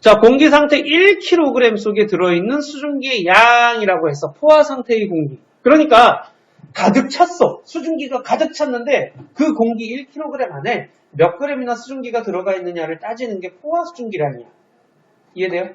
S1: 자, 공기 상태 1kg 속에 들어있는 수증기의 양이라고 해서 포화 상태의 공기. 그러니까 가득 찼어. 수증기가 가득 찼는데 그 공기 1kg 안에 몇 g이나 수증기가 들어가 있느냐를 따지는 게 포화 수증기량이야. 이해돼요?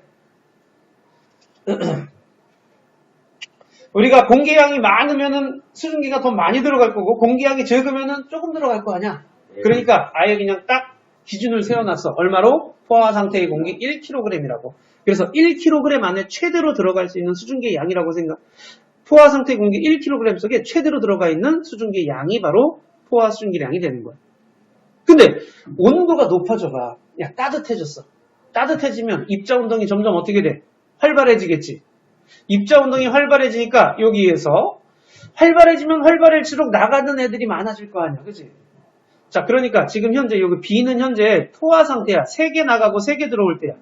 S1: 우리가 공기량이 많으면은 수증기가 더 많이 들어갈 거고 공기량이 적으면은 조금 들어갈 거 아니야. 그러니까 아예 그냥 딱 기준을 세워놨어. 얼마로? 포화 상태의 공기 1kg이라고. 그래서 1kg 안에 최대로 들어갈 수 있는 수증기의 양이라고 생각. 포화 상태의 공기 1kg 속에 최대로 들어가 있는 수증기의 양이 바로 포화 수증기량이 되는 거야. 근데 온도가 높아져가. 야, 따뜻해졌어. 따뜻해지면 입자 운동이 점점 어떻게 돼? 활발해지겠지. 입자 운동이 활발해지니까 여기에서 활발해지면 활발해질수록 나가는 애들이 많아질 거 아니야. 그치? 자, 그러니까 지금 현재 여기 B는 현재 포화 상태야. 3개 나가고 3개 들어올 때야.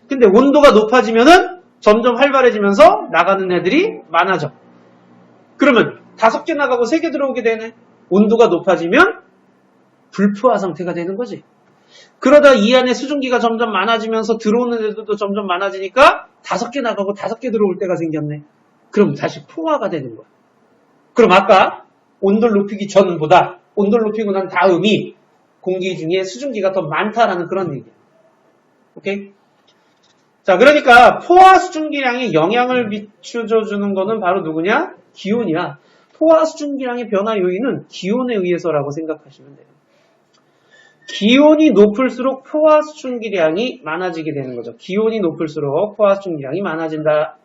S1: 근데 온도가 높아지면은 점점 활발해지면서 나가는 애들이 많아져. 그러면 5개 나가고 3개 들어오게 되네. 온도가 높아지면 불포화 상태가 되는 거지. 그러다 이 안에 수증기가 점점 많아지면서 들어오는 애들도 점점 많아지니까 5개 나가고 5개 들어올 때가 생겼네. 그럼 다시 포화가 되는 거야. 그럼 아까 온도를 높이기 전보다 온도를 높이고 난 다음이 공기 중에 수증기가 더 많다라는 그런 얘기야. 오케이? 자, 그러니까 포화 수증기량에 영향을 미쳐주는 거는 바로 누구냐? 기온이야. 포화 수증기량의 변화 요인은 기온에 의해서라고 생각하시면 돼요. 기온이 높을수록 포화 수증기량이 많아지게 되는 거죠. 기온이 높을수록 포화 수증기량이 많아진다.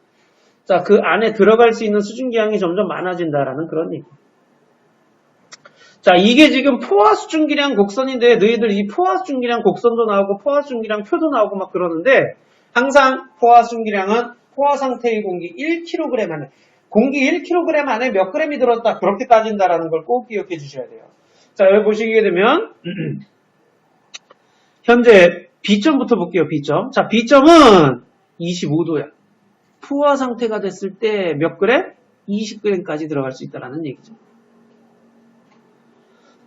S1: 자, 그 안에 들어갈 수 있는 수증기량이 점점 많아진다라는 그런 얘기. 자, 이게 지금 포화 수증기량 곡선인데 너희들 이 포화 수증기량 곡선도 나오고 포화 수증기량 표도 나오고 막 그러는데 항상 포화 수증기량은 포화 상태의 공기 1kg 안에 공기 1kg 안에 몇 g이 들었다 그렇게 따진다라는 걸 꼭 기억해 주셔야 돼요. 자, 여기 보시게 되면 현재 B점부터 볼게요. B점. 자, B점은 25도야. 포화 상태가 됐을 때 몇 g? 20g까지 들어갈 수 있다라는 얘기죠.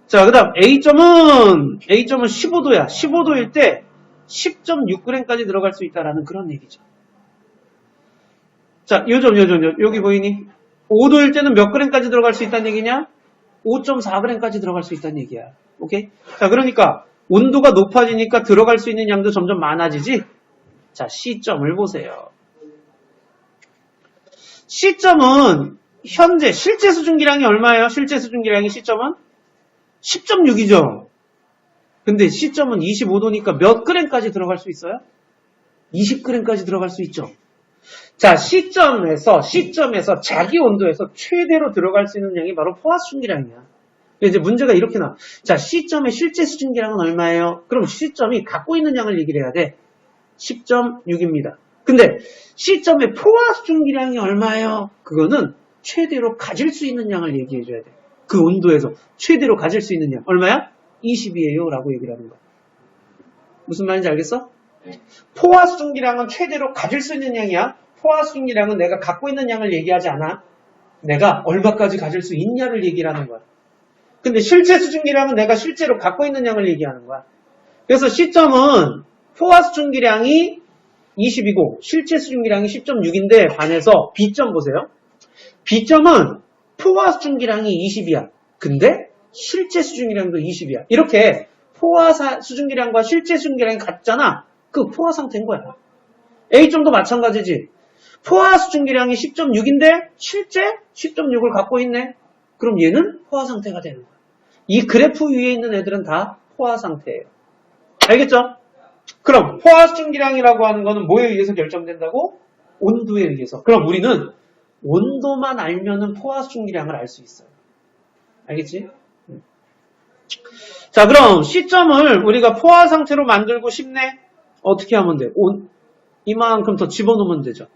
S1: 자, 그 다음 A점은 15도야. 15도일 때 10.6g까지 들어갈 수 있다라는 그런 얘기죠. 자, 요점, 여기 보이니? 5도일 때는 몇 g까지 들어갈 수 있다는 얘기냐? 5.4g까지 들어갈 수 있다는 얘기야. 오케이? 자, 그러니까 온도가 높아지니까 들어갈 수 있는 양도 점점 많아지지? 자, C점을 보세요. C점은 현재 실제 수증기량이 얼마예요? 실제 수증기량이 C점은? 10.6이죠. 근데 C점은 25도니까 몇 g까지 들어갈 수 있어요? 20g까지 들어갈 수 있죠. 자, C점에서 자기 온도에서 최대로 들어갈 수 있는 양이 바로 포화 수증기량이야. 이제 문제가 이렇게 나와. 자, C점의 실제 수증기량은 얼마예요? 그럼 C점이 갖고 있는 양을 얘기를 해야 돼. 10.6입니다. 근데 C점의 포화 수증기량이 얼마예요? 그거는 최대로 가질 수 있는 양을 얘기해 줘야 돼. 그 온도에서 최대로 가질 수 있는 양. 얼마야? 20이에요. 라고 얘기를 하는 거야. 무슨 말인지 알겠어? 포화 수증기량은 최대로 가질 수 있는 양이야. 포화 수증기량은 내가 갖고 있는 양을 얘기하지 않아. 내가 얼마까지 가질 수 있냐를 얘기를 하는 거야. 근데 실제 수증기량은 내가 실제로 갖고 있는 양을 얘기하는 거야. 그래서 C점은 포화 수증기량이 20이고 실제 수증기량이 10.6인데 반해서 B점 보세요. B점은 포화 수증기량이 20이야. 근데 실제 수증기량도 20이야. 이렇게 포화 수증기량과 실제 수증기량이 같잖아. 그 포화 상태인 거야. A점도 마찬가지지. 포화 수증기량이 10.6인데 실제 10.6을 갖고 있네. 그럼 얘는 포화 상태가 되는 거야. 이 그래프 위에 있는 애들은 다 포화 상태예요. 알겠죠? 그럼 포화 수증기량이라고 하는 거는 뭐에 의해서 결정된다고? 온도에 의해서. 그럼 우리는 온도만 알면은 포화 수증기량을 알 수 있어요. 알겠지? 자, 그럼 C점을 우리가 포화 상태로 만들고 싶네? 어떻게 하면 돼? 이만큼 더 집어넣으면 되죠.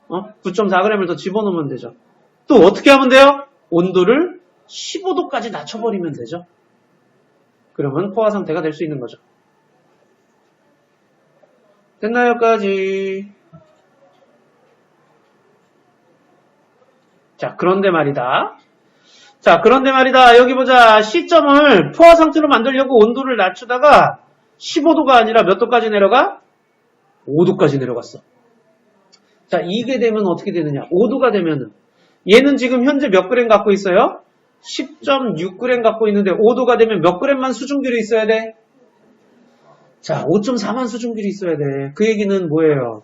S1: 9.4g을 더 집어넣으면 되죠. 또 어떻게 하면 돼요? 온도를 15도까지 낮춰버리면 되죠. 그러면 포화 상태가 될 수 있는 거죠. 됐나요, 여기까지? 자, 그런데 말이다. 여기 보자. C점을 포화 상태로 만들려고 온도를 낮추다가 15도가 아니라 몇 도까지 내려가? 5도까지 내려갔어. 자, 이게 되면 어떻게 되느냐? 5도가 되면은 얘는 지금 현재 몇 g 갖고 있어요? 10.6g 갖고 있는데 5도가 되면 몇 g만 수증기로 있어야 돼? 자, 5.4만 수증기로 있어야 돼. 그 얘기는 뭐예요?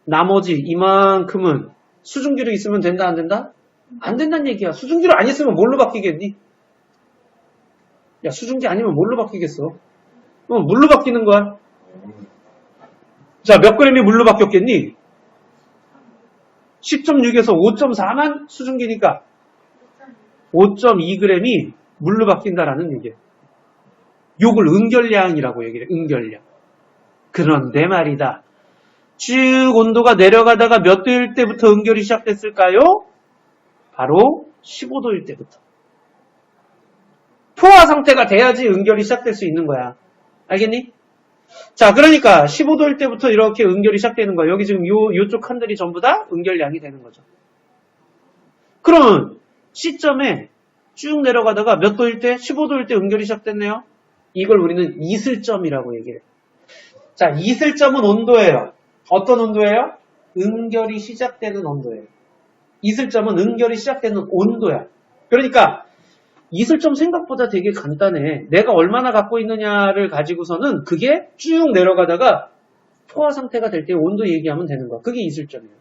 S1: 나머지 이만큼은 수증기로 있으면 된다, 안 된다? 안 된다는 얘기야. 수증기로 안 있으면 뭘로 바뀌겠니? 야, 수증기 아니면 뭘로 바뀌겠어? 물로 바뀌는 거야. 자, 몇 g이 물로 바뀌었겠니? 10.6에서 5.4만 수증기니까 5.2g이 물로 바뀐다라는 얘기예요. 요걸 응결량이라고 얘기를 해요. 응결량. 그런데 말이다. 쭉 온도가 내려가다가 몇 도일 때부터 응결이 시작됐을까요? 바로 15도일 때부터. 포화 상태가 돼야지 응결이 시작될 수 있는 거야. 알겠니? 자, 그러니까 15도일 때부터 이렇게 응결이 시작되는 거야. 여기 지금 요쪽 칸들이 전부 다 응결량이 되는 거죠. 그러면 C점에 쭉 내려가다가 몇 도일 때? 15도일 때 응결이 시작됐네요. 이걸 우리는 이슬점이라고 얘기해요. 자, 이슬점은 온도예요. 어떤 온도예요? 응결이 시작되는 온도예요. 이슬점은 응결이 시작되는 온도야. 그러니까 이슬점 생각보다 되게 간단해. 내가 얼마나 갖고 있느냐를 가지고서는 그게 쭉 내려가다가 포화 상태가 될 때 온도 얘기하면 되는 거야. 그게 이슬점이에요.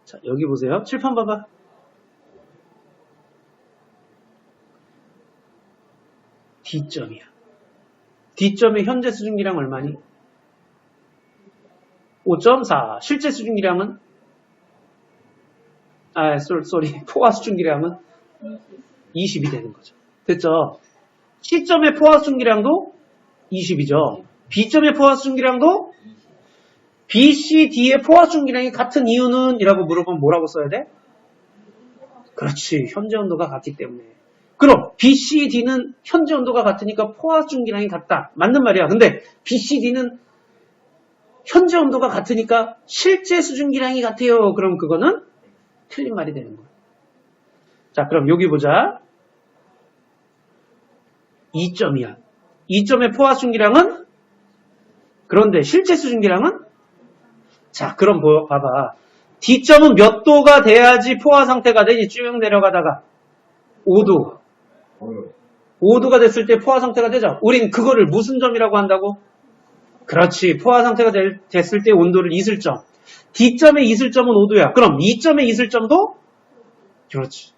S1: 자, 여기 보세요. 칠판 봐봐. D점이야. D점의 현재 수증기량 얼마니? 5.4. 실제 수증기량은? 포화 수증기량은? 20이 되는 거죠. 됐죠? C점의 포화 수증기량도 20이죠. B점의 포화 수증기량도 B, C, D의 포화 수증기량이 같은 이유는? 이라고 물어보면 뭐라고 써야 돼? 그렇지. 현재 온도가 같기 때문에. 그럼 B, C, D는 현재 온도가 같으니까 포화 수증기량이 같다. 맞는 말이야. 근데 B, C, D는 현재 온도가 같으니까 실제 수증기량이 같아요. 그럼 그거는 틀린 말이 되는 거야. 자, 그럼 여기 보자. 2점이야. 2점의 포화 수증기량은? 그런데 실제 수증기량은? 자, 그럼 봐봐. D점은 몇 도가 돼야지 포화 상태가 되지? 쭉 내려가다가 5도. 5도가 됐을 때 포화 상태가 되죠? 우린 그거를 무슨 점이라고 한다고? 그렇지. 포화 상태가 됐을 때 온도를 이슬점. D점의 이슬점은 5도야. 그럼 2점의 이슬점도? 그렇지.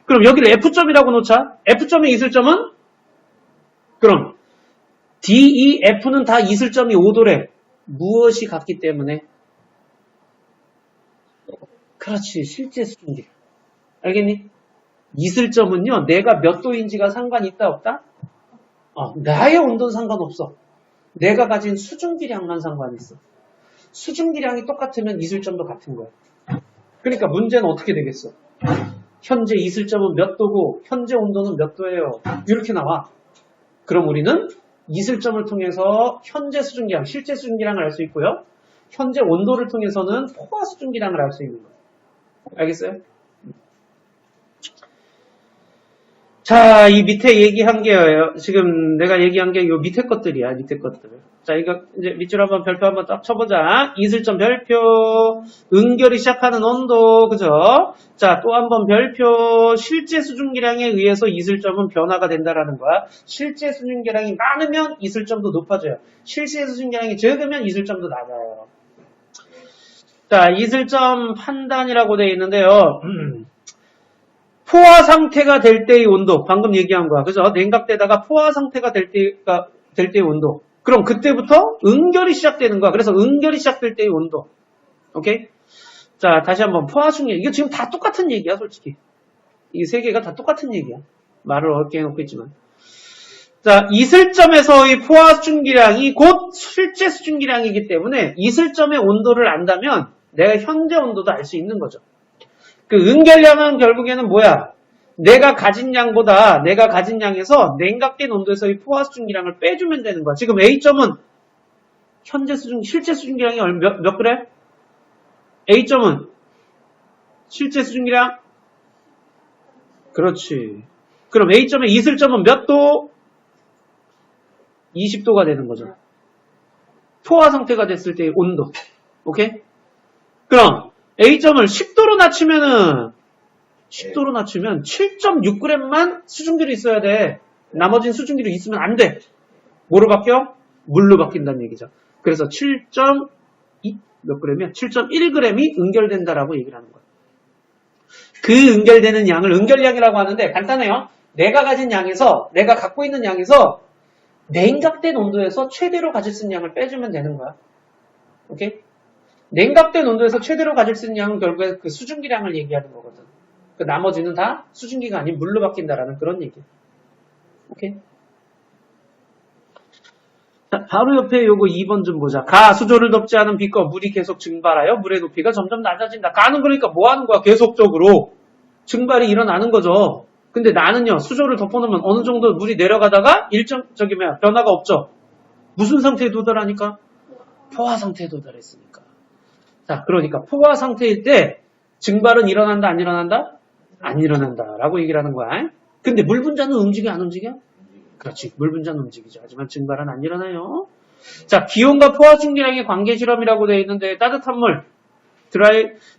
S1: 그럼 여기를 F점이라고 놓자. F점의 이슬점은? 그럼 D, E, F는 다 이슬점이 5도래. 무엇이 같기 때문에? 그렇지. 실제 수증기량. 알겠니? 이슬점은요. 내가 몇 도인지가 상관이 있다 없다? 나의 온도는 상관없어. 내가 가진 수증기량만 상관이 있어. 수증기량이 똑같으면 이슬점도 같은 거야. 그러니까 문제는 어떻게 되겠어? 현재 이슬점은 몇 도고 현재 온도는 몇 도예요. 이렇게 나와. 그럼 우리는 이슬점을 통해서 현재 수증기량, 실제 수증기량을 알 수 있고요. 현재 온도를 통해서는 포화 수증기량을 알 수 있는 거예요. 알겠어요? 자, 이 밑에 얘기한 게요. 지금 내가 얘기한 게 이 밑에 것들이야. 밑에 것들. 자, 이거 이제 밑줄 한번 별표 한번 딱 쳐보자. 이슬점 별표, 응결이 시작하는 온도, 그죠? 자, 또 한번 별표, 실제 수증기량에 의해서 이슬점은 변화가 된다라는 거야. 실제 수증기량이 많으면 이슬점도 높아져요. 실제 수증기량이 적으면 이슬점도 낮아요. 자, 이슬점 판단이라고 되어 있는데요. 포화 상태가 될 때의 온도, 방금 얘기한 거야. 그죠? 냉각되다가 포화 상태가 될 때의 온도. 그럼 그때부터 응결이 시작되는 거야. 그래서 응결이 시작될 때의 온도. 오케이? 자, 다시 한번 포화 수증기량. 이게 지금 다 똑같은 얘기야, 솔직히. 이 세 개가 다 똑같은 얘기야. 말을 어렵게 해놓고 있지만. 자, 이슬점에서의 포화 수증기량이 곧 실제 수증기량이기 때문에 이슬점의 온도를 안다면 내가 현재 온도도 알 수 있는 거죠. 그 응결량은 결국에는 뭐야? 내가 가진 양보다 내가 가진 양에서 냉각된 온도에서의 포화 수증기량을 빼주면 되는 거야. 지금 A점은 현재 실제 수증기량이 몇 그래? A점은 실제 수증기량? 그렇지. 그럼 A점의 이슬점은 몇 도? 20도가 되는 거죠. 포화 상태가 됐을 때의 온도. 오케이? 그럼 A점을 10도로 낮추면 7.6g만 수증기로 있어야 돼. 나머지는 수증기로 있으면 안 돼. 뭐로 바뀌어? 물로 바뀐다는 얘기죠. 그래서 7.1g이면 7.1g이 응결된다라고 얘기를 하는 거예요. 그 응결되는 양을 응결량이라고 하는데 간단해요. 내가 가진 양에서, 내가 갖고 있는 양에서 냉각된 온도에서 최대로 가질 수 있는 양을 빼주면 되는 거야. 오케이? 냉각된 온도에서 최대로 가질 수 있는 양은 결국에 그 수증기량을 얘기하는 거거든. 그 나머지는 다 수증기가 아닌 물로 바뀐다라는 그런 얘기야. 오케이? 자, 바로 옆에 요거 2번 좀 보자. 가, 수조를 덮지 않은 빛과 물이 계속 증발하여 물의 높이가 점점 낮아진다. 가는 그러니까 뭐 하는 거야? 계속적으로 증발이 일어나는 거죠. 근데 나는요, 수조를 덮어놓으면 어느 정도 물이 내려가다가 변화가 없죠. 무슨 상태에 도달하니까? 포화 상태에 도달했으니까. 자, 그러니까 포화 상태일 때 증발은 일어난다, 안 일어난다? 안 일어난다라고 얘기를 하는 거야. 근데 물 분자는 움직여 안 움직여? 그렇지. 물 분자는 움직이죠. 하지만 증발은 안 일어나요. 자, 기온과 포화 충기량의 관계 실험이라고 되어 있는데 따뜻한 물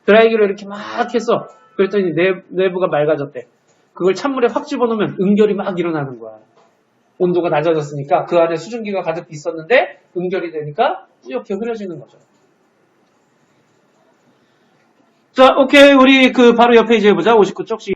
S1: 드라이기로 이렇게 막 했어. 그랬더니 내부가 맑아졌대. 그걸 찬물에 확 집어넣으면 응결이 막 일어나는 거야. 온도가 낮아졌으니까 그 안에 수증기가 가득 있었는데 응결이 되니까 뿌옇게 흐려지는 거죠. 자, 오케이. 우리 바로 옆에 이제 해보자. 59쪽.